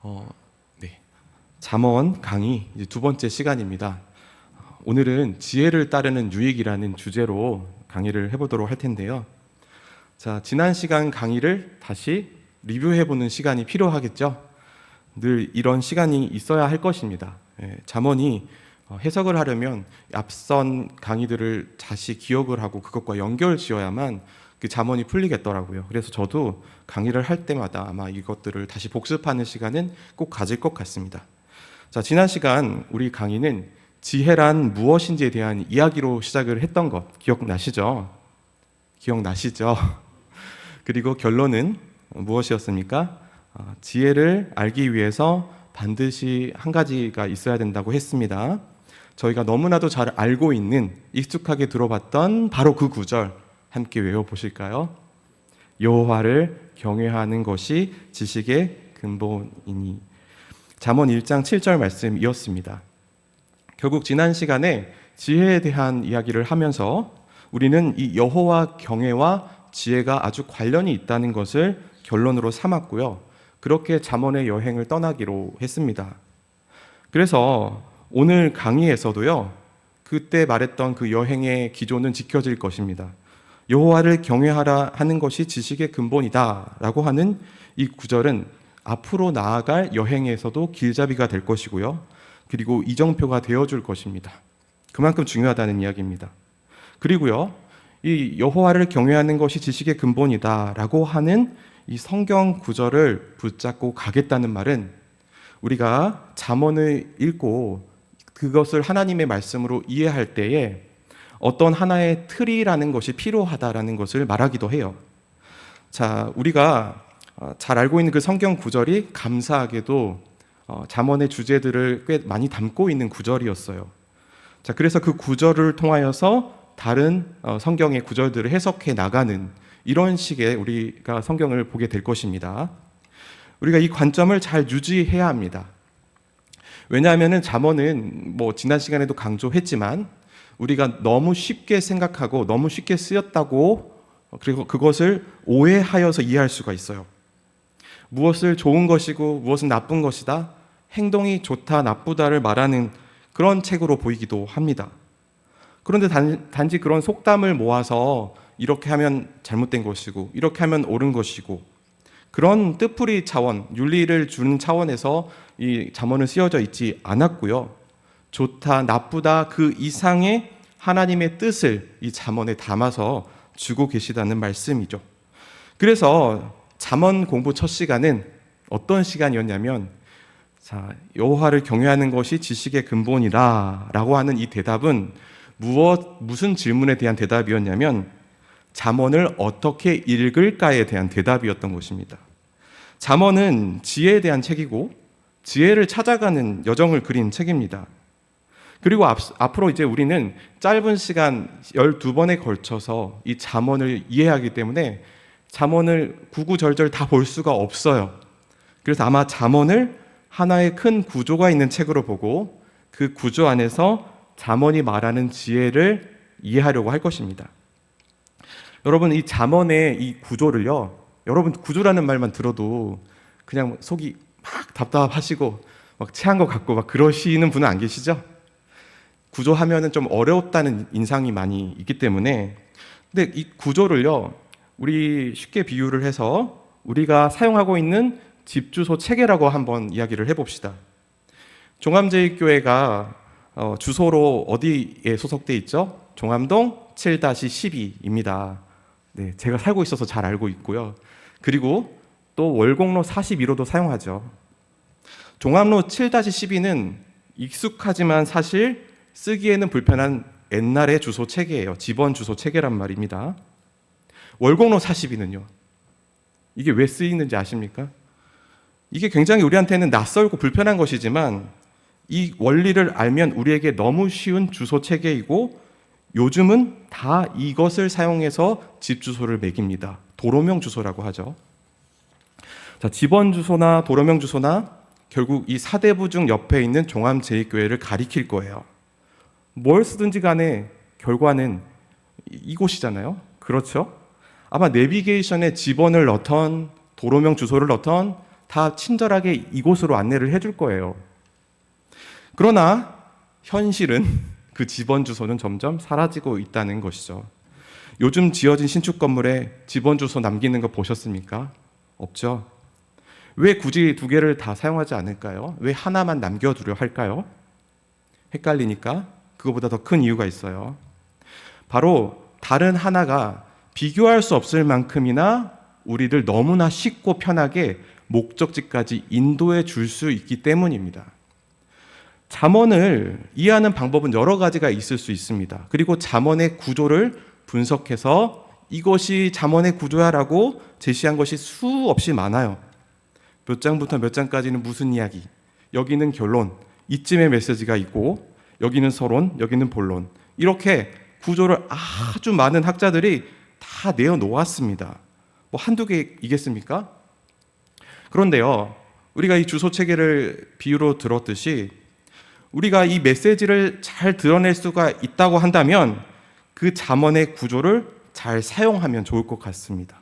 어, 네. 잠언 강의 이제 두 번째 시간입니다. 오늘은 지혜를 따르는 유익이라는 주제로 강의를 해보도록 할 텐데요. 자, 지난 시간 강의를 다시 리뷰해보는 시간이 필요하겠죠. 늘 이런 시간이 있어야 할 것입니다. 잠언이 해석을 하려면 앞선 강의들을 다시 기억을 하고 그것과 연결 지어야만 그 잠언이 풀리겠더라고요. 그래서 저도 강의를 할 때마다 아마 이것들을 다시 복습하는 시간은 꼭 가질 것 같습니다. 자, 지난 시간 우리 강의는 지혜란 무엇인지에 대한 이야기로 시작을 했던 것 기억나시죠? 그리고 결론은 무엇이었습니까? 지혜를 알기 위해서 반드시 한 가지가 있어야 된다고 했습니다. 저희가 너무나도 잘 알고 있는, 익숙하게 들어봤던 바로 그 구절 함께 외워보실까요? 여호와를 경외하는 것이 지식의 근본이니. 잠언 1장 7절 말씀이었습니다. 결국 지난 시간에 지혜에 대한 이야기를 하면서 우리는 이 여호와 경외와 지혜가 아주 관련이 있다는 것을 결론으로 삼았고요. 그렇게 잠언의 여행을 떠나기로 했습니다. 그래서 오늘 강의에서도요, 그때 말했던 그 여행의 기조는 지켜질 것입니다. 여호와를 경외하라 하는 것이 지식의 근본이다 라고 하는 이 구절은 앞으로 나아갈 여행에서도 길잡이가 될 것이고요. 그리고 이정표가 되어줄 것입니다. 그만큼 중요하다는 이야기입니다. 그리고요, 이 여호와를 경외하는 것이 지식의 근본이다 라고 하는 이 성경 구절을 붙잡고 가겠다는 말은 우리가 잠언을 읽고 그것을 하나님의 말씀으로 이해할 때에 어떤 하나의 틀이라는 것이 필요하다라는 것을 말하기도 해요. 자, 우리가 잘 알고 있는 그 성경 구절이 감사하게도 잠언의 주제들을 꽤 많이 담고 있는 구절이었어요. 자, 그래서 그 구절을 통하여서 다른 성경의 구절들을 해석해 나가는 이런 식의 우리가 성경을 보게 될 것입니다. 우리가 이 관점을 잘 유지해야 합니다. 왜냐하면 잠언은 지난 시간에도 강조했지만 우리가 너무 쉽게 생각하고 너무 쉽게 쓰였다고 그리고 그것을 오해하여서 이해할 수가 있어요. 무엇을 좋은 것이고 무엇은 나쁜 것이다, 행동이 좋다 나쁘다를 말하는 그런 책으로 보이기도 합니다. 그런데 단지 그런 속담을 모아서 이렇게 하면 잘못된 것이고 이렇게 하면 옳은 것이고 그런 뜻풀이 차원, 윤리를 주는 차원에서 이 잠언은 쓰여져 있지 않았고요. 좋다, 나쁘다 그 이상의 하나님의 뜻을 이 잠언에 담아서 주고 계시다는 말씀이죠. 그래서 잠언 공부 첫 시간은 어떤 시간이었냐면, 자, 여호와를 경외하는 것이 지식의 근본이다 라고 하는 이 대답은 무슨 질문에 대한 대답이었냐면 잠언을 어떻게 읽을까에 대한 대답이었던 것입니다. 잠언은 지혜에 대한 책이고 지혜를 찾아가는 여정을 그린 책입니다. 그리고 앞으로 이제 우리는 짧은 시간 12번에 걸쳐서 이 잠언을 이해하기 때문에 잠언을 구구절절 다 볼 수가 없어요. 그래서 아마 잠언을 하나의 큰 구조가 있는 책으로 보고 그 구조 안에서 잠언이 말하는 지혜를 이해하려고 할 것입니다. 여러분, 이 잠언의 이 구조를요, 여러분 구조라는 말만 들어도 그냥 속이 막 답답하시고 막 체한 것 같고 막 그러시는 분은 안 계시죠? 구조하면은 좀 어렵다는 인상이 많이 있기 때문에. 근데 이 구조를요, 우리 쉽게 비유를 해서 우리가 사용하고 있는 집 주소 체계라고 한번 이야기를 해봅시다. 종암제일교회가 주소로 어디에 소속돼 있죠? 종암동 7-12입니다. 네, 제가 살고 있어서 잘 알고 있고요. 그리고 또 월곡로 42로도 사용하죠. 종암로 7-12는 익숙하지만 사실 쓰기에는 불편한 옛날의 주소 체계예요. 집원 주소 체계란 말입니다. 월곡로 42는요, 이게 왜 쓰이는지 아십니까? 이게 굉장히 우리한테는 낯설고 불편한 것이지만 이 원리를 알면 우리에게 너무 쉬운 주소 체계이고 요즘은 다 이것을 사용해서 집 주소를 매깁니다. 도로명 주소라고 하죠. 자, 집원 주소나 도로명 주소나 결국 이 사대부중 옆에 있는 종암제일교회를 가리킬 거예요. 뭘 쓰든지 간에 결과는 이곳이잖아요. 그렇죠? 아마 내비게이션에 집원을 넣던 도로명 주소를 넣던 다 친절하게 이곳으로 안내를 해줄 거예요. 그러나 현실은 그 집원 주소는 점점 사라지고 있다는 것이죠. 요즘 지어진 신축 건물에 집원 주소 남기는 거 보셨습니까? 없죠. 왜 굳이 두 개를 다 사용하지 않을까요? 왜 하나만 남겨두려 할까요? 헷갈리니까. 그거보다 더 큰 이유가 있어요. 바로 다른 하나가 비교할 수 없을 만큼이나 우리를 너무나 쉽고 편하게 목적지까지 인도해 줄 수 있기 때문입니다. 잠언을 이해하는 방법은 여러 가지가 있을 수 있습니다. 그리고 잠언의 구조를 분석해서 이것이 잠언의 구조야라고 제시한 것이 수없이 많아요. 몇 장부터 몇 장까지는 무슨 이야기, 여기는 결론, 이쯤의 메시지가 있고 여기는 서론, 여기는 본론, 이렇게 구조를 아주 많은 학자들이 다 내어놓았습니다. 뭐 한두 개이겠습니까? 그런데요, 우리가 이 주소 체계를 비유로 들었듯이 우리가 이 메시지를 잘 드러낼 수가 있다고 한다면 그 잠언의 구조를 잘 사용하면 좋을 것 같습니다.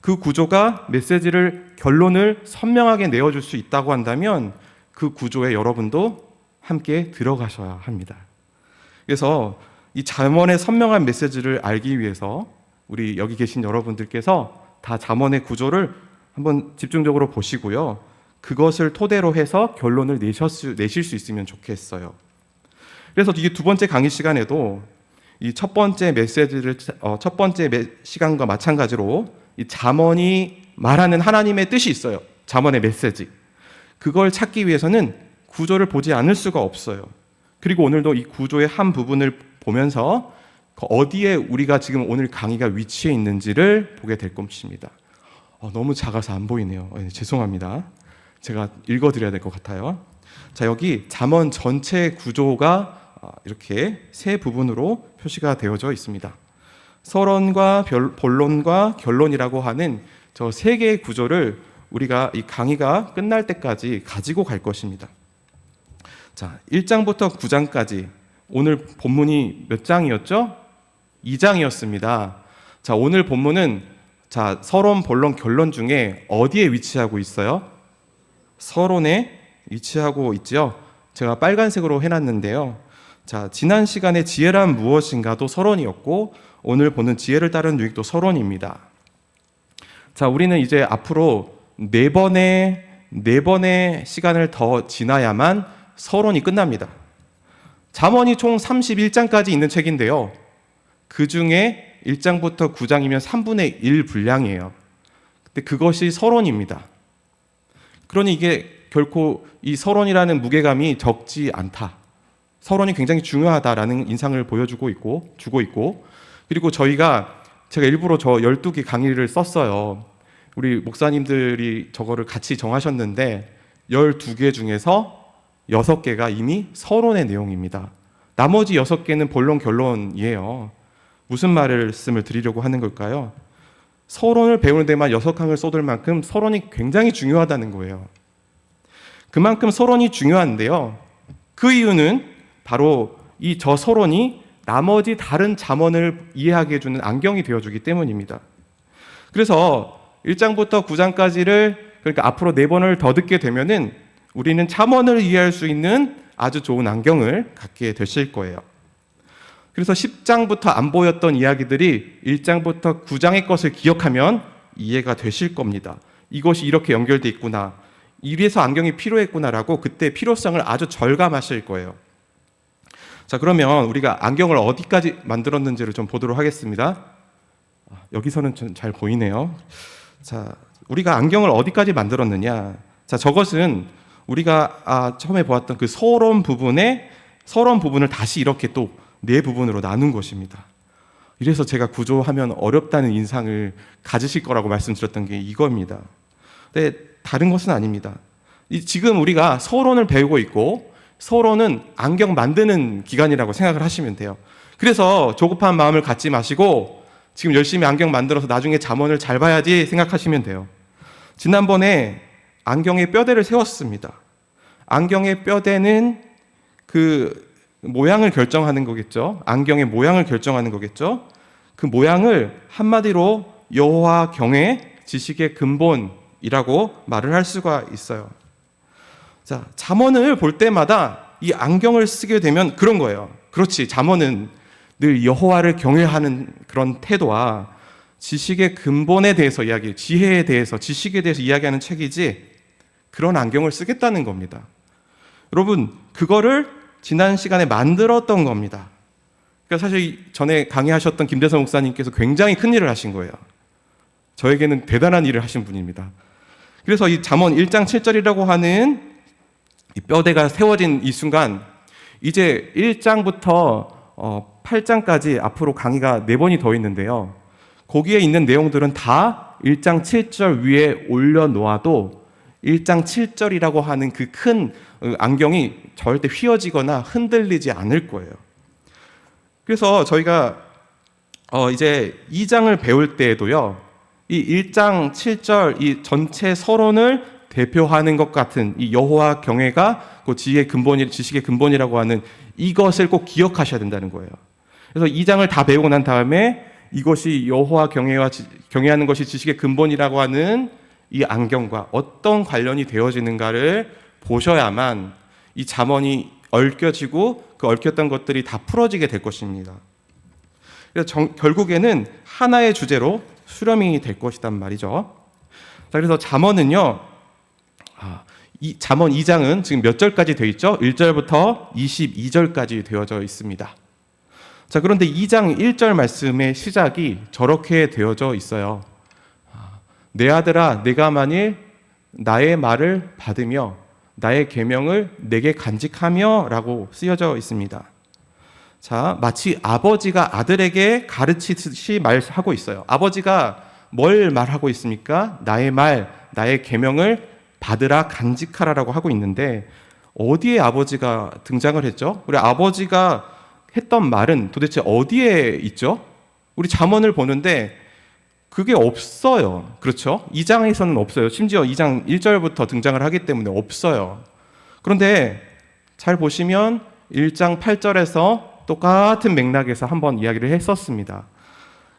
그 구조가 메시지를, 결론을 선명하게 내어줄 수 있다고 한다면 그 구조에 여러분도 함께 들어가셔야 합니다. 그래서 이 잠언의 선명한 메시지를 알기 위해서 우리 여기 계신 여러분들께서 다 잠언의 구조를 한번 집중적으로 보시고요. 그것을 토대로 해서 결론을 내실 수 있으면 좋겠어요. 그래서 이게 두 번째 강의 시간에도 이 첫 번째 메시지를 첫 번째 시간과 마찬가지로 이 잠언이 말하는 하나님의 뜻이 있어요. 잠언의 메시지. 그걸 찾기 위해서는 구조를 보지 않을 수가 없어요. 그리고 오늘도 이 구조의 한 부분을 보면서 어디에 우리가 지금 오늘 강의가 위치해 있는지를 보게 될 것입니다. 너무 작아서 안 보이네요. 죄송합니다. 제가 읽어드려야 될 것 같아요. 자, 여기 잠언 전체 구조가 이렇게 세 부분으로 표시가 되어져 있습니다. 서론과 본론과 결론이라고 하는 저 세 개의 구조를 우리가 이 강의가 끝날 때까지 가지고 갈 것입니다. 자, 1장부터 9장까지 오늘 본문이 몇 장이었죠? 2장이었습니다. 자, 오늘 본문은 자, 서론, 본론, 결론 중에 어디에 위치하고 있어요? 서론에 위치하고 있죠. 제가 빨간색으로 해놨는데요. 자, 지난 시간에 지혜란 무엇인가도 서론이었고 오늘 보는 지혜를 따르는 유익도 서론입니다. 자, 우리는 이제 앞으로 네 번의 시간을 더 지나야만 서론이 끝납니다. 잠언이 총 31장까지 있는 책인데요. 그 중에 1장부터 9장이면 3분의 1 분량이에요. 근데 그것이 서론입니다. 그러니 이게 결코 이 서론이라는 무게감이 적지 않다. 서론이 굉장히 중요하다라는 인상을 보여주고 있고, 그리고 제가 일부러 저 12개 강의를 썼어요. 우리 목사님들이 저거를 같이 정하셨는데 12개 중에서 6개가 이미 서론의 내용입니다. 나머지 6개는 본론, 결론이에요. 무슨 말씀을 드리려고 하는 걸까요? 서론을 배우는 데만 6강을 쏟을 만큼 서론이 굉장히 중요하다는 거예요. 그만큼 서론이 중요한데요. 그 이유는 바로 저 서론이 나머지 다른 잠언을 이해하게 해주는 안경이 되어주기 때문입니다. 그래서 1장부터 9장까지를 그러니까 앞으로 4번을 더 듣게 되면은 우리는 잠언을 이해할 수 있는 아주 좋은 안경을 갖게 되실 거예요. 그래서 10장부터 안 보였던 이야기들이 1장부터 9장의 것을 기억하면 이해가 되실 겁니다. 이것이 이렇게 연결돼 있구나. 이래서 안경이 필요했구나라고 그때 필요성을 아주 절감하실 거예요. 자, 그러면 우리가 안경을 어디까지 만들었는지를 좀 보도록 하겠습니다. 여기서는 잘 보이네요. 자, 우리가 안경을 어디까지 만들었느냐. 자, 저것은 우리가 처음에 보았던 그 서론 부분을 다시 이렇게 또 4부분으로 나눈 것입니다. 이래서 제가 구조하면 어렵다는 인상을 가지실 거라고 말씀드렸던 게 이겁니다. 근데 다른 것은 아닙니다. 지금 우리가 서론을 배우고 있고 서론은 안경 만드는 기간이라고 생각을 하시면 돼요. 그래서 조급한 마음을 갖지 마시고 지금 열심히 안경 만들어서 나중에 잠언을 잘 봐야지 생각하시면 돼요. 지난번에 안경의 뼈대를 세웠습니다. 안경의 뼈대는 그 모양을 결정하는 거겠죠. 안경의 모양을 결정하는 거겠죠. 그 모양을 한마디로 여호와 경외, 지식의 근본 근본이라고 말을 할 수가 있어요. 자, 잠언을 볼 때마다 이 안경을 쓰게 되면 그런 거예요. 그렇지, 잠언은 늘 여호와를 경외하는 그런 태도와 지식의 근본에 대해서 지혜에 대해서, 지식에 대해서 이야기하는 책이지, 그런 안경을 쓰겠다는 겁니다. 여러분, 그거를 지난 시간에 만들었던 겁니다. 그러니까 사실 전에 강의하셨던 김대성 목사님께서 굉장히 큰 일을 하신 거예요. 저에게는 대단한 일을 하신 분입니다. 그래서 이 잠언 1장 7절이라고 하는 이 뼈대가 세워진 이 순간, 이제 1장부터 8장까지 앞으로 강의가 4번이 더 있는데요. 거기에 있는 내용들은 다 1장 7절 위에 올려놓아도 1장 7절이라고 하는 그 큰 안경이 절대 휘어지거나 흔들리지 않을 거예요. 그래서 저희가 이제 2장을 배울 때에도요, 이 1장 7절 이 전체 서론을 대표하는 것 같은 이 여호와 경외가 그 지식의 근본이라고 하는 이것을 꼭 기억하셔야 된다는 거예요. 그래서 2장을 다 배우고 난 다음에 이것이 여호와 경외하는 것이 지식의 근본이라고 하는 이 안경과 어떤 관련이 되어지는가를 보셔야만 이 잠언이 얽혀지고 그 얽혔던 것들이 다 풀어지게 될 것입니다. 그래서 결국에는 하나의 주제로 수렴이 될 것이란 말이죠. 자, 그래서 잠언은요, 이 잠언 2장은 지금 몇 절까지 되어 있죠? 1절부터 22절까지 되어져 있습니다. 자, 그런데 2장 1절 말씀의 시작이 저렇게 되어져 있어요. 내 아들아, 내가 만일 나의 말을 받으며 나의 계명을 내게 간직하며 라고 쓰여져 있습니다. 자, 마치 아버지가 아들에게 가르치듯이 말하고 있어요. 아버지가 뭘 말하고 있습니까? 나의 말, 나의 계명을 받으라, 간직하라라고 하고 있는데, 어디에 아버지가 등장을 했죠? 우리 아버지가 했던 말은 도대체 어디에 있죠? 우리 잠언을 보는데 그게 없어요. 그렇죠? 2장에서는 없어요. 심지어 2장 1절부터 등장을 하기 때문에 없어요. 그런데 잘 보시면 1장 8절에서 똑같은 맥락에서 한번 이야기를 했었습니다.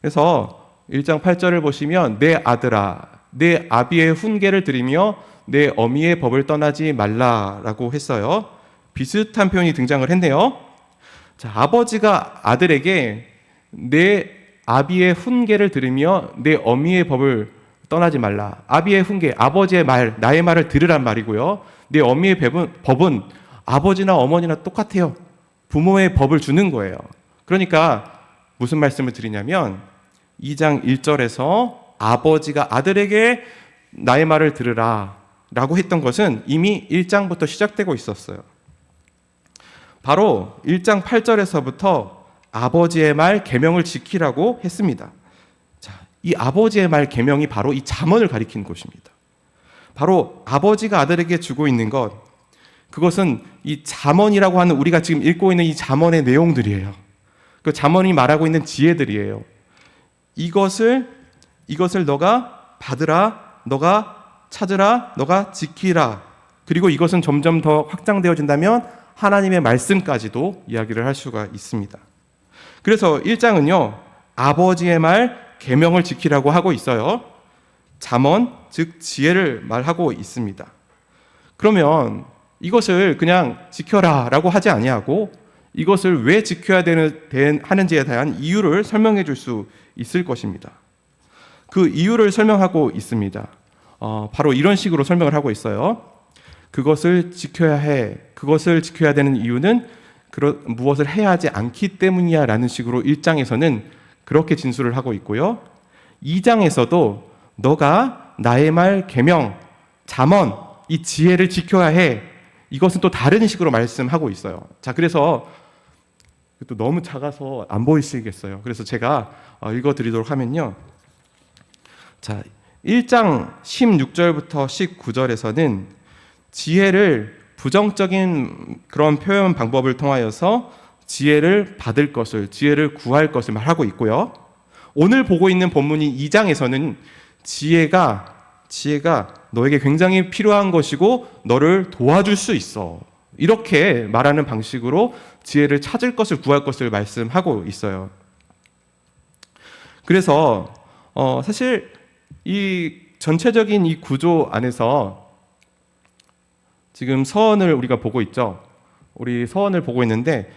그래서 1장 8절을 보시면 내 아들아, 내 아비의 훈계를 들이며 내 어미의 법을 떠나지 말라라고 했어요. 비슷한 표현이 등장을 했네요. 자, 아버지가 아들에게 내 아비의 훈계를 들으며 내 어미의 법을 떠나지 말라. 아비의 훈계, 아버지의 말, 나의 말을 들으란 말이고요. 내 어미의 법은 아버지나 어머니나 똑같아요. 부모의 법을 주는 거예요. 그러니까 무슨 말씀을 드리냐면 2장 1절에서 아버지가 아들에게 나의 말을 들으라 라고 했던 것은 이미 1장부터 시작되고 있었어요. 바로 1장 8절에서부터 아버지의 말 계명을 지키라고 했습니다. 자, 이 아버지의 말 계명이 바로 이 잠언을 가리키는 것입니다. 바로 아버지가 아들에게 주고 있는 것, 그것은 이 잠언이라고 하는 우리가 지금 읽고 있는 이 잠언의 내용들이에요. 그 잠언이 말하고 있는 지혜들이에요. 이것을 너가 받으라, 너가 찾으라, 너가 지키라. 그리고 이것은 점점 더 확장되어진다면 하나님의 말씀까지도 이야기를 할 수가 있습니다. 그래서 1장은요, 아버지의 말, 계명을 지키라고 하고 있어요. 잠언, 즉 지혜를 말하고 있습니다. 그러면 이것을 그냥 지켜라 라고 하지 아니하고 이것을 왜 지켜야 하는지에 대한 이유를 설명해 줄 수 있을 것입니다. 그 이유를 설명하고 있습니다. 바로 이런 식으로 설명을 하고 있어요. 그것을 지켜야 해. 그것을 지켜야 되는 이유는 무엇을 해야 하지 않기 때문이야 라는 식으로 1장에서는 그렇게 진술을 하고 있고요. 2장에서도 너가 나의 말, 계명, 잠언, 이 지혜를 지켜야 해. 이것은 또 다른 식으로 말씀하고 있어요. 자, 그래서 또 너무 작아서 안 보이시겠어요. 그래서 제가 읽어드리도록 하면요. 자, 1장 16절부터 19절에서는 지혜를 부정적인 그런 표현 방법을 통하여서 지혜를 받을 것을, 지혜를 구할 것을 말하고 있고요. 오늘 보고 있는 본문인 2장에서는 지혜가 너에게 굉장히 필요한 것이고 너를 도와줄 수 있어. 이렇게 말하는 방식으로 지혜를 찾을 것을, 구할 것을 말씀하고 있어요. 그래서 사실 이 전체적인 이 구조 안에서 지금 서원을 우리가 보고 있죠. 우리 서원을 보고 있는데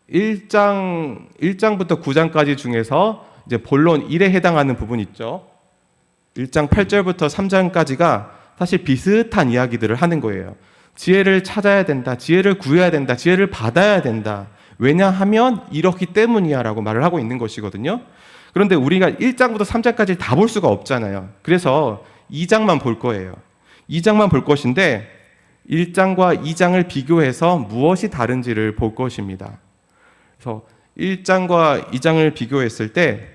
1장부터 9장까지 중에서 이제 본론 1에 해당하는 부분이 있죠. 1장 8절부터 3장까지가 사실 비슷한 이야기들을 하는 거예요. 지혜를 찾아야 된다. 지혜를 구해야 된다. 지혜를 받아야 된다. 왜냐하면 이렇기 때문이야 라고 말을 하고 있는 것이거든요. 그런데 우리가 1장부터 3장까지 다 볼 수가 없잖아요. 그래서 2장만 볼 거예요. 2장만 볼 것인데 1장과 2장을 비교해서 무엇이 다른지를 볼 것입니다. 그래서 1장과 2장을 비교했을 때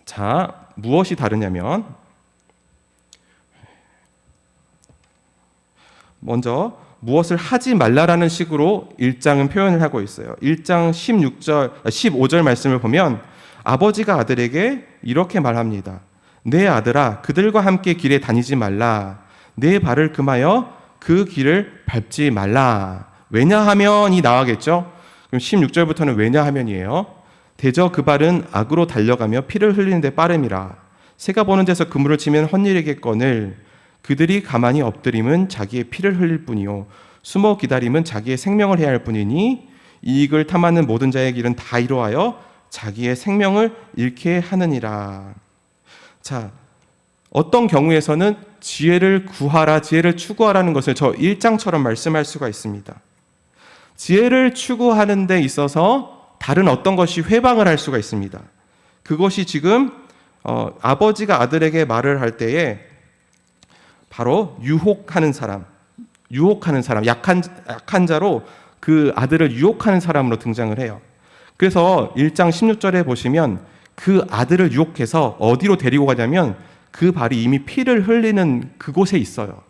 자, 무엇이 다르냐면 먼저 무엇을 하지 말라라는 식으로 1장은 표현을 하고 있어요. 1장 15절 말씀을 보면 아버지가 아들에게 이렇게 말합니다. 내 아들아 그들과 함께 길에 다니지 말라. 내 발을 금하여 그 길을 밟지 말라. 왜냐하면이 나와겠죠. 그럼 16절부터는 왜냐하면이에요. 대저 그 발은 악으로 달려가며 피를 흘리는 데 빠름이라. 새가 보는 데서 그물을 치면 헛일이겠거늘 그들이 가만히 엎드림은 자기의 피를 흘릴 뿐이요 숨어 기다림은 자기의 생명을 해야 할 뿐이니 이익을 탐하는 모든 자의 길은 다 이루하여 자기의 생명을 잃게 하느니라. 자, 어떤 경우에서는 지혜를 구하라, 지혜를 추구하라는 것을 저 1장처럼 말씀할 수가 있습니다. 지혜를 추구하는 데 있어서 다른 어떤 것이 회방을 할 수가 있습니다. 그것이 지금 아버지가 아들에게 말을 할 때에 바로 유혹하는 사람, 약한 자로 그 아들을 유혹하는 사람으로 등장을 해요. 그래서 1장 16절에 보시면 그 아들을 유혹해서 어디로 데리고 가냐면 그 발이 이미 피를 흘리는 그곳에 있어요.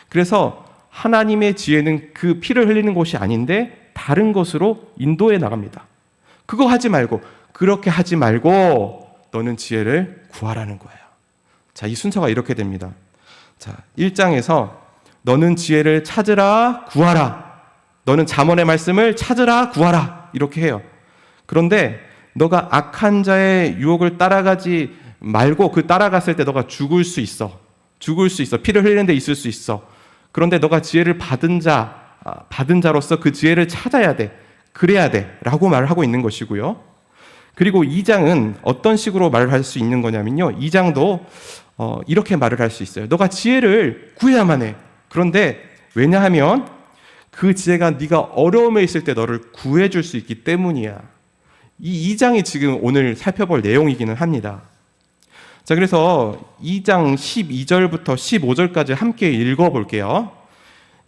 그래서 하나님의 지혜는 그 피를 흘리는 곳이 아닌데 다른 곳으로 인도해 나갑니다. 그거 하지 말고, 그렇게 하지 말고 너는 지혜를 구하라는 거예요. 자, 이 순서가 이렇게 됩니다. 자, 1장에서 너는 지혜를 찾으라, 구하라. 너는 잠언의 말씀을 찾으라, 구하라. 이렇게 해요. 그런데 너가 악한 자의 유혹을 따라가지 말고 그 따라갔을 때 너가 죽을 수 있어. 피를 흘리는 데 있을 수 있어. 그런데 너가 지혜를 받은 자로서 그 지혜를 찾아야 돼. 그래야 돼. 라고 말을 하고 있는 것이고요. 그리고 2장은 어떤 식으로 말을 할 수 있는 거냐면요. 2장도 이렇게 말을 할 수 있어요. 너가 지혜를 구해야만 해. 그런데 왜냐하면 그 지혜가 네가 어려움에 있을 때 너를 구해줄 수 있기 때문이야. 이 2장이 지금 오늘 살펴볼 내용이기는 합니다. 자, 그래서 2장 12절부터 15절까지 함께 읽어볼게요.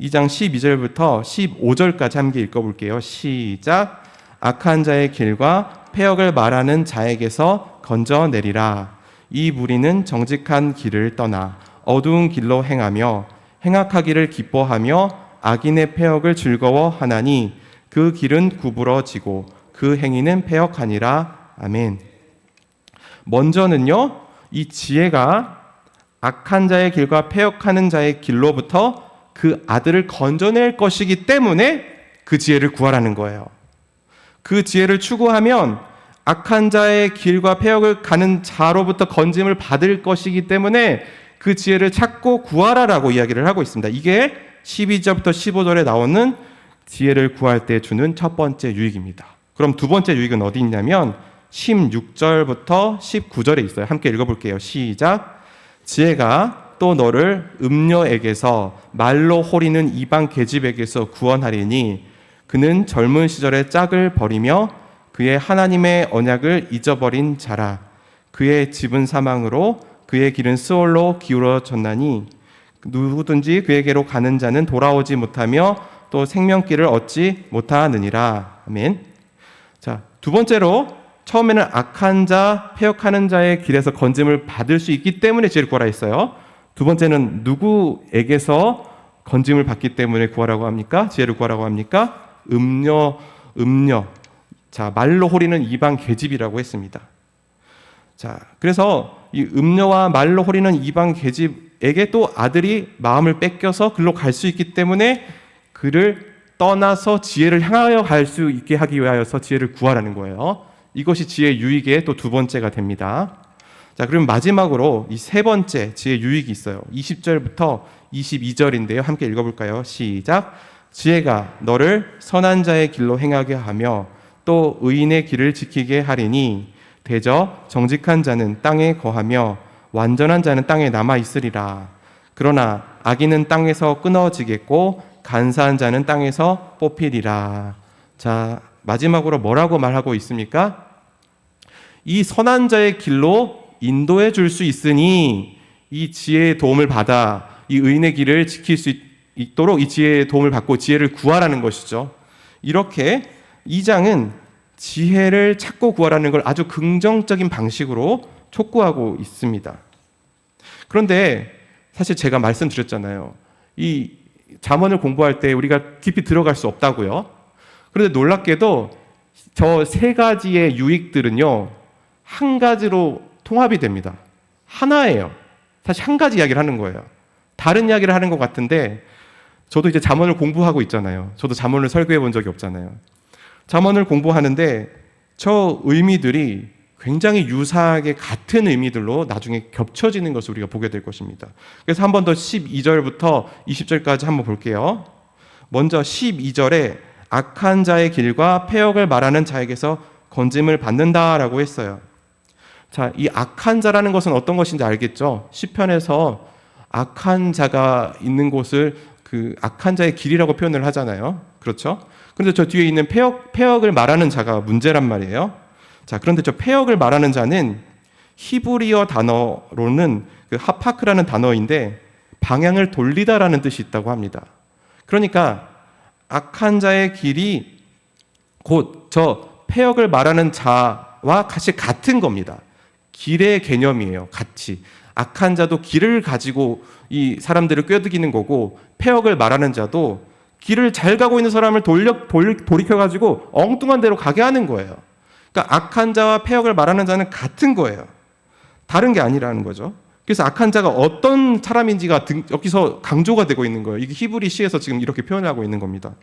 2장 12절부터 15절까지 함께 읽어볼게요. 시작. 악한 자의 길과 패역을 말하는 자에게서 건져내리라. 이 무리는 정직한 길을 떠나 어두운 길로 행하며 행악하기를 기뻐하며 악인의 패역을 즐거워하나니 그 길은 구부러지고 그 행위는 패역하니라. 아멘. 먼저는요, 이 지혜가 악한 자의 길과 패역하는 자의 길로부터 그 아들을 건져낼 것이기 때문에 그 지혜를 구하라는 거예요. 그 지혜를 추구하면 악한 자의 길과 패역을 가는 자로부터 건짐을 받을 것이기 때문에 그 지혜를 찾고 구하라라고 이야기를 하고 있습니다. 이게 12절부터 15절에 나오는 지혜를 구할 때 주는 첫 번째 유익입니다. 그럼 두 번째 유익은 어디 있냐면 16절부터 19절에 있어요. 함께 읽어볼게요. 시작. 지혜가 또 너를 음녀에게서 말로 호리는 이방 계집에게서 구원하리니 그는 젊은 시절의 짝을 버리며 그의 하나님의 언약을 잊어버린 자라. 그의 집은 사망으로 그의 길은 스올로 기울어졌나니 누구든지 그에게로 가는 자는 돌아오지 못하며 또 생명길을 얻지 못하느니라. 아멘. 자, 두 번째로 처음에는 악한 자, 패역하는 자의 길에서 건짐을 받을 수 있기 때문에 지혜를 구하라 했어요. 두 번째는 누구에게서 건짐을 받기 때문에 구하라고 합니까? 지혜를 구하라고 합니까? 음녀. 자, 말로 호리는 이방 계집이라고 했습니다. 자, 그래서 이 음녀와 말로 호리는 이방 계집에게 또 아들이 마음을 뺏겨서 글로 갈 수 있기 때문에 그를 떠나서 지혜를 향하여 갈 수 있게 하기 위하여서 지혜를 구하라는 거예요. 이것이 지혜의 유익의 또 두 번째가 됩니다. 자, 그럼 마지막으로 이 세 번째 지혜 유익이 있어요. 20절부터 22절인데요. 함께 읽어볼까요? 시작. 지혜가 너를 선한 자의 길로 행하게 하며 또 의인의 길을 지키게 하리니 대저 정직한 자는 땅에 거하며 완전한 자는 땅에 남아 있으리라. 그러나 악인은 땅에서 끊어지겠고 간사한 자는 땅에서 뽑히리라. 자, 마지막으로 뭐라고 말하고 있습니까? 이 선한 자의 길로 인도해 줄 수 있으니 이 지혜의 도움을 받아 이 의인의 길을 지킬 수 있도록 이 지혜의 도움을 받고 지혜를 구하라는 것이죠. 이렇게 2장은 지혜를 찾고 구하라는 걸 아주 긍정적인 방식으로 촉구하고 있습니다. 그런데 사실 제가 말씀드렸잖아요. 이 잠언을 공부할 때 우리가 깊이 들어갈 수 없다고요. 그런데 놀랍게도 저 세 가지의 유익들은요, 한 가지로 통합이 됩니다. 하나예요. 사실 한 가지 이야기를 하는 거예요. 다른 이야기를 하는 것 같은데, 저도 이제 잠언을 공부하고 있잖아요. 저도 잠언을 설교해 본 적이 없잖아요. 잠언을 공부하는데 저 의미들이 굉장히 유사하게 같은 의미들로 나중에 겹쳐지는 것을 우리가 보게 될 것입니다. 그래서 한 번 더 12절부터 20절까지 한번 볼게요. 먼저 12절에 악한 자의 길과 패역을 말하는 자에게서 건짐을 받는다라고 했어요. 자, 이 악한 자라는 것은 어떤 것인지 알겠죠? 시편에서 악한 자가 있는 곳을 그 악한 자의 길이라고 표현을 하잖아요. 그렇죠? 그런데 저 뒤에 있는 패역을 말하는 자가 문제란 말이에요. 자, 그런데 저 패역을 말하는 자는 히브리어 단어로는 그 하파크라는 단어인데 방향을 돌리다라는 뜻이 있다고 합니다. 그러니까 악한 자의 길이 곧 저 패역을 말하는 자와 같은 겁니다. 길의 개념이에요. 같이. 악한 자도 길을 가지고 이 사람들을 꿰드기는 거고, 패역을 말하는 자도 길을 잘 가고 있는 사람을 돌이켜가지고 엉뚱한 데로 가게 하는 거예요. 그러니까 악한 자와 패역을 말하는 자는 같은 거예요. 다른 게 아니라는 거죠. 그래서 악한 자가 어떤 사람인지가 여기서 강조가 되고 있는 거예요. 이게 히브리 시에서 지금 이렇게 표현하고 있는 겁니다.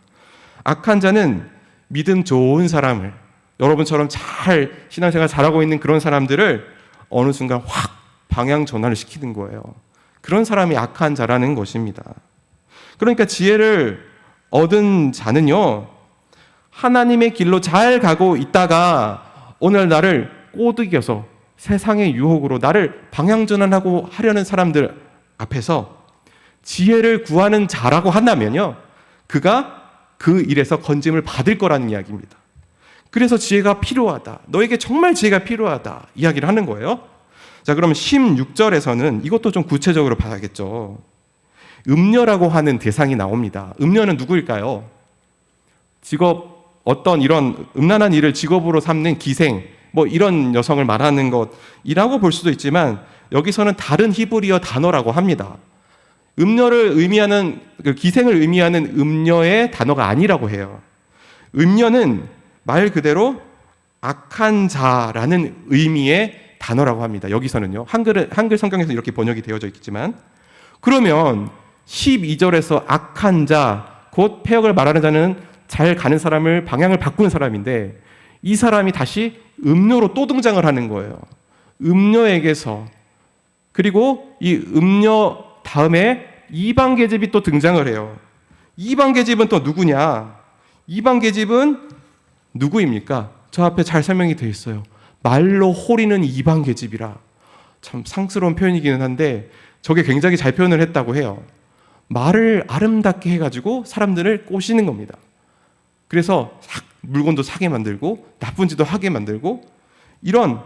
악한 자는 믿음 좋은 사람을, 여러분처럼 잘 신앙생활 잘하고 있는 그런 사람들을 어느 순간 확 방향 전환을 시키는 거예요. 그런 사람이 악한 자라는 것입니다. 그러니까 지혜를 얻은 자는요, 하나님의 길로 잘 가고 있다가 오늘 나를 꼬드겨서 세상의 유혹으로 나를 방향 전환하고 하려는 사람들 앞에서 지혜를 구하는 자라고 한다면요, 그가 그 일에서 건짐을 받을 거라는 이야기입니다. 그래서 지혜가 필요하다. 너에게 정말 지혜가 필요하다. 이야기를 하는 거예요. 자, 그러면 16절에서는 이것도 좀 구체적으로 봐야겠죠. 음녀라고 하는 대상이 나옵니다. 음녀는 누구일까요? 직업, 어떤 이런 음란한 일을 직업으로 삼는 기생, 뭐 이런 여성을 말하는 것이라고 볼 수도 있지만 여기서는 다른 히브리어 단어라고 합니다. 음녀를 의미하는, 기생을 의미하는 음녀의 단어가 아니라고 해요. 음녀는 말 그대로 악한 자라는 의미의 단어라고 합니다. 여기서는요. 한글 성경에서 이렇게 번역이 되어져 있겠지만, 그러면 12절에서 악한 자, 곧 패역을 말하는 자는 잘 가는 사람을 방향을 바꾸는 사람인데, 이 사람이 다시 음녀로 또 등장을 하는 거예요. 음녀에게서. 그리고 이 음녀 다음에 이방 계집이 또 등장을 해요. 이방 계집은 또 누구냐? 이방 계집은 누구입니까? 저 앞에 잘 설명이 되어 있어요. 말로 호리는 이방 계집이라. 참 상스러운 표현이기는 한데 저게 굉장히 잘 표현을 했다고 해요. 말을 아름답게 해가지고 사람들을 꼬시는 겁니다. 그래서 물건도 사게 만들고 나쁜 짓도 하게 만들고, 이런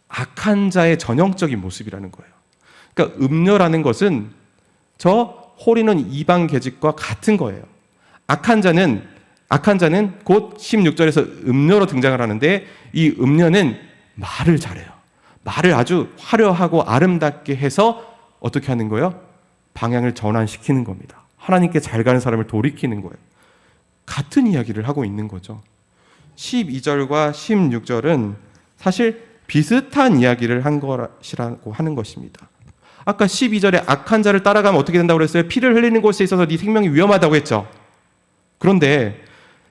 악한 자의 전형적인 모습이라는 거예요. 그러니까 음녀라는 것은 저 호리는 이방 계집과 같은 거예요. 악한 자는 곧 16절에서 음녀로 등장을 하는데, 이 음녀는 말을 잘해요. 말을 아주 화려하고 아름답게 해서 어떻게 하는 거예요? 방향을 전환시키는 겁니다. 하나님께 잘 가는 사람을 돌이키는 거예요. 같은 이야기를 하고 있는 거죠. 12절과 16절은 사실 비슷한 이야기를 한 것이라고 하는 것입니다. 아까 12절에 악한 자를 따라가면 어떻게 된다고 그랬어요? 피를 흘리는 곳에 있어서 네 생명이 위험하다고 했죠. 그런데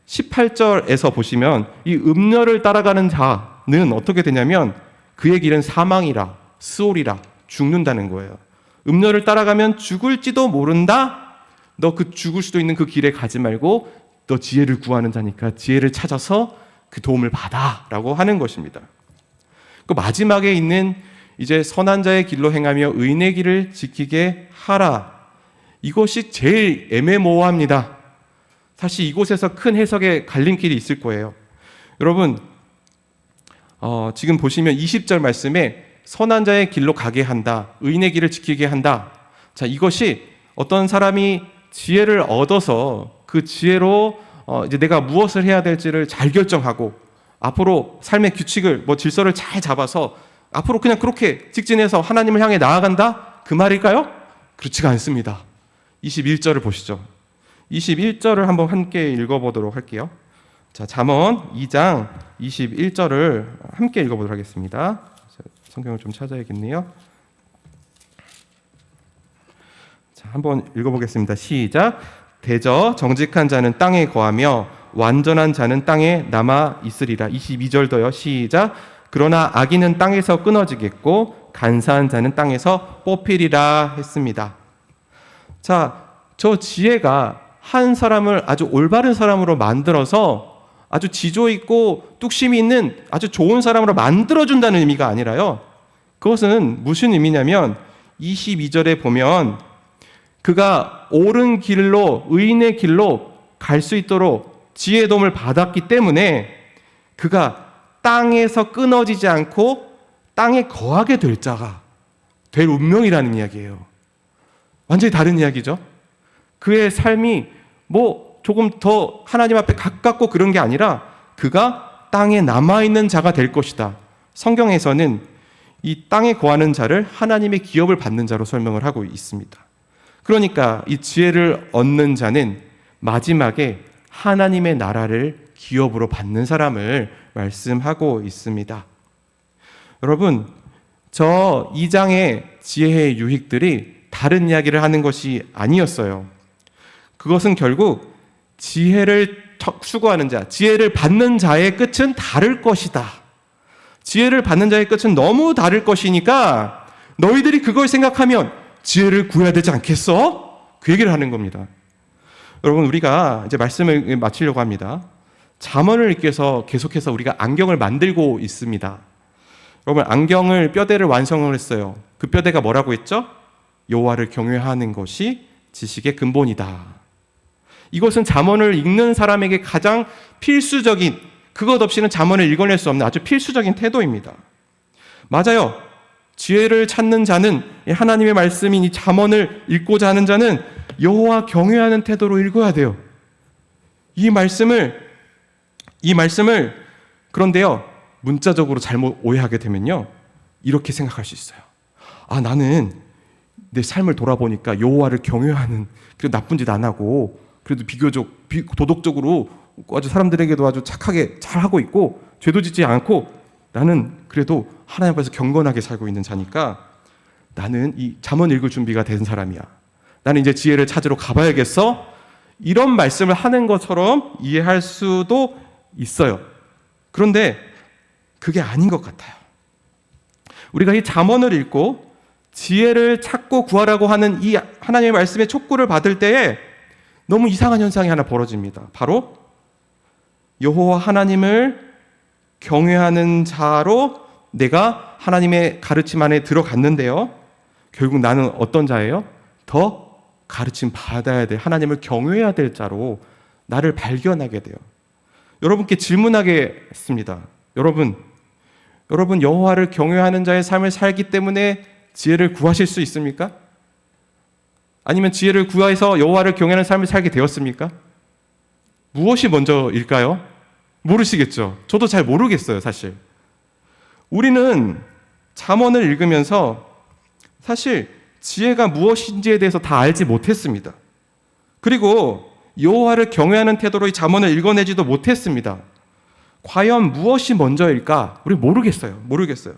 18절에서 보시면 이 음녀를 따라가는 자는 어떻게 되냐면 그의 길은 사망이라 스올이라 죽는다는 거예요. 음녀를 따라가면 죽을지도 모른다. 너 그 죽을 수도 있는 그 길에 가지 말고 너 지혜를 구하는 자니까 지혜를 찾아서 그 도움을 받아라고 하는 것입니다. 그 마지막에 있는 이제 선한 자의 길로 행하며 의인의 길을 지키게 하라. 이것이 제일 애매모호합니다. 사실 이곳에서 큰 해석의 갈림길이 있을 거예요. 여러분, 지금 보시면 20절 말씀에 선한 자의 길로 가게 한다, 의인의 길을 지키게 한다. 자, 이것이 어떤 사람이 지혜를 얻어서 그 지혜로 이제 내가 무엇을 해야 될지를 잘 결정하고 앞으로 삶의 규칙을 질서를 잘 잡아서 앞으로 그냥 그렇게 직진해서 하나님을 향해 나아간다? 그 말일까요? 그렇지가 않습니다. 21절을 보시죠. 21절을 한번 함께 읽어보도록 할게요. 자, 잠언 2장 21절을 함께 읽어보도록 하겠습니다. 성경을 좀 찾아야겠네요. 자, 한번 읽어보겠습니다. 시작. 대저 정직한 자는 땅에 거하며 완전한 자는 땅에 남아 있으리라. 22절도요. 시작. 그러나 악인은 땅에서 끊어지겠고 간사한 자는 땅에서 뽑히리라 했습니다. 자, 저 지혜가 한 사람을 아주 올바른 사람으로 만들어서 아주 지조 있고 뚝심이 있는 아주 좋은 사람으로 만들어준다는 의미가 아니라요. 그것은 무슨 의미냐면 22절에 보면 그가 옳은 길로 의인의 길로 갈 수 있도록 지혜의 도움을 받았기 때문에 그가 땅에서 끊어지지 않고 땅에 거하게 될 자가 될 운명이라는 이야기예요. 완전히 다른 이야기죠. 그의 삶이 조금 더 하나님 앞에 가깝고 그런 게 아니라 그가 땅에 남아있는 자가 될 것이다. 성경에서는 이 땅에 거하는 자를 하나님의 기업을 받는 자로 설명을 하고 있습니다. 그러니까 이 지혜를 얻는 자는 마지막에 하나님의 나라를 기업으로 받는 사람을 말씀하고 있습니다. 여러분, 저 2장의 지혜의 유익들이 다른 이야기를 하는 것이 아니었어요. 그것은 결국 지혜를 추구하는 자, 지혜를 받는 자의 끝은 다를 것이다. 지혜를 받는 자의 끝은 너무 다를 것이니까 너희들이 그걸 생각하면 지혜를 구해야 되지 않겠어? 그 얘기를 하는 겁니다. 여러분, 우리가 이제 말씀을 마치려고 합니다. 잠언을 읽기위해서 계속해서 우리가 안경을 만들고 있습니다. 여러분, 안경을 뼈대를 완성을 했어요. 그 뼈대가 뭐라고 했죠? 여호와를 경외하는 것이 지식의 근본이다. 이것은 잠언을 읽는 사람에게 가장 필수적인, 그것 없이는 잠언을 읽어낼 수 없는 아주 필수적인 태도입니다. 맞아요. 지혜를 찾는 자는, 하나님의 말씀인 이 잠언을 읽고자 하는 자는 여호와 경외하는 태도로 읽어야 돼요. 이 말씀을 그런데요, 문자적으로 잘못 오해하게 되면요, 이렇게 생각할 수 있어요. 나는 내 삶을 돌아보니까 여호와를 경외하는, 그래도 나쁜 짓 안 하고 그래도 비교적 도덕적으로 아주 사람들에게도 아주 착하게 잘하고 있고 죄도 짓지 않고 나는 그래도 하나님 앞에서 경건하게 살고 있는 자니까 나는 이 잠언 읽을 준비가 된 사람이야. 나는 이제 지혜를 찾으러 가봐야겠어. 이런 말씀을 하는 것처럼 이해할 수도 있어요. 그런데 그게 아닌 것 같아요. 우리가 이 잠언을 읽고 지혜를 찾고 구하라고 하는 이 하나님의 말씀의 촉구를 받을 때에 너무 이상한 현상이 하나 벌어집니다. 바로 여호와 하나님을 경외하는 자로 내가 하나님의 가르침 안에 들어갔는데요, 결국 나는 어떤 자예요? 더 가르침 받아야 될, 하나님을 경외해야 될 자로 나를 발견하게 돼요. 여러분께 질문하겠습니다. 여러분 여호와를 경외하는 자의 삶을 살기 때문에 지혜를 구하실 수 있습니까? 아니면 지혜를 구해서 여호와를 경외하는 삶을 살게 되었습니까? 무엇이 먼저일까요? 모르시겠죠? 저도 잘 모르겠어요, 사실. 우리는 잠언을 읽으면서 사실 지혜가 무엇인지에 대해서 다 알지 못했습니다. 그리고 여호와를 경외하는 태도로 이 잠언을 읽어내지도 못했습니다. 과연 무엇이 먼저일까? 우리 모르겠어요.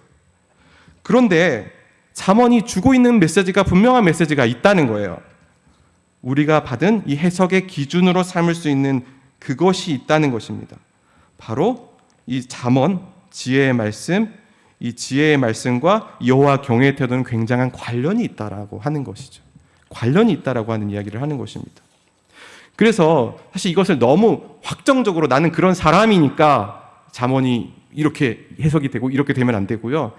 그런데 잠언이 주고 있는 메시지가, 분명한 메시지가 있다는 거예요. 우리가 받은 이 해석의 기준으로 삼을 수 있는 그것이 있다는 것입니다. 바로 이 잠언, 지혜의 말씀, 이 지혜의 말씀과 여호와 경외의 태도는 굉장한 관련이 있다라고 하는 것이죠. 관련이 있다라고 하는 이야기를 하는 것입니다. 그래서 사실 이것을 너무 확정적으로 나는 그런 사람이니까 잠언이 이렇게 해석이 되고 이렇게 되면 안 되고요.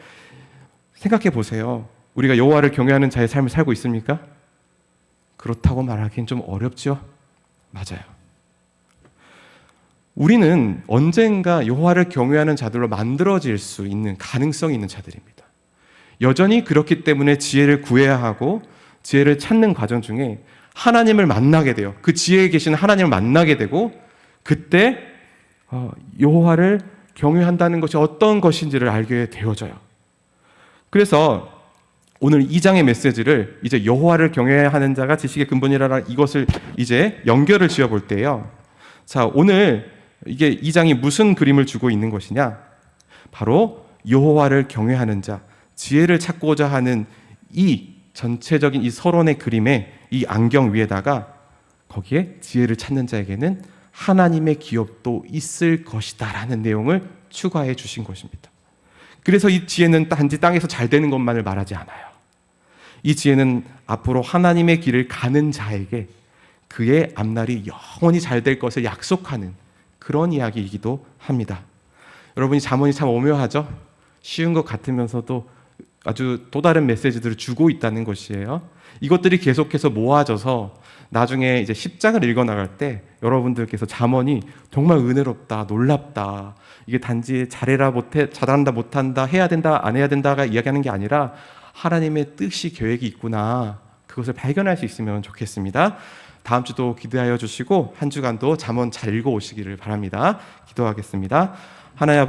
생각해 보세요. 우리가 여호와를 경외하는 자의 삶을 살고 있습니까? 그렇다고 말하기엔 좀 어렵죠. 맞아요. 우리는 언젠가 여호와를 경외하는 자들로 만들어질 수 있는 가능성이 있는 자들입니다. 여전히 그렇기 때문에 지혜를 구해야 하고 지혜를 찾는 과정 중에 하나님을 만나게 돼요. 그 지혜에 계신 하나님을 만나게 되고 그때 여호와를 경외한다는 것이 어떤 것인지를 알게 되어져요. 그래서 오늘 2장의 메시지를 이제 여호와를 경외하는 자가 지식의 근본이라는 이것을 이제 연결을 지어볼 때요. 자, 오늘 이게 2장이 무슨 그림을 주고 있는 것이냐? 바로 여호와를 경외하는 자, 지혜를 찾고자 하는 이 전체적인 이 서론의 그림의 이 안경 위에다가 거기에 지혜를 찾는 자에게는 하나님의 기업도 있을 것이다 라는 내용을 추가해 주신 것입니다. 그래서 이 지혜는 단지 땅에서 잘 되는 것만을 말하지 않아요. 이 지혜는 앞으로 하나님의 길을 가는 자에게 그의 앞날이 영원히 잘 될 것을 약속하는 그런 이야기이기도 합니다. 여러분이 잠언이 참 오묘하죠? 쉬운 것 같으면서도 아주 또 다른 메시지들을 주고 있다는 것이에요. 이것들이 계속해서 모아져서 나중에 이제 10장을 읽어나갈 때 여러분들께서 잠언이 정말 은혜롭다, 놀랍다. 이게 단지 잘해라, 잘한다, 못한다, 해야 된다, 안 해야 된다가 이야기하는 게 아니라 하나님의 뜻이 계획이 있구나. 그것을 발견할 수 있으면 좋겠습니다. 다음 주도 기대하여 주시고 한 주간도 잠언 잘 읽어오시기를 바랍니다. 기도하겠습니다. 하나님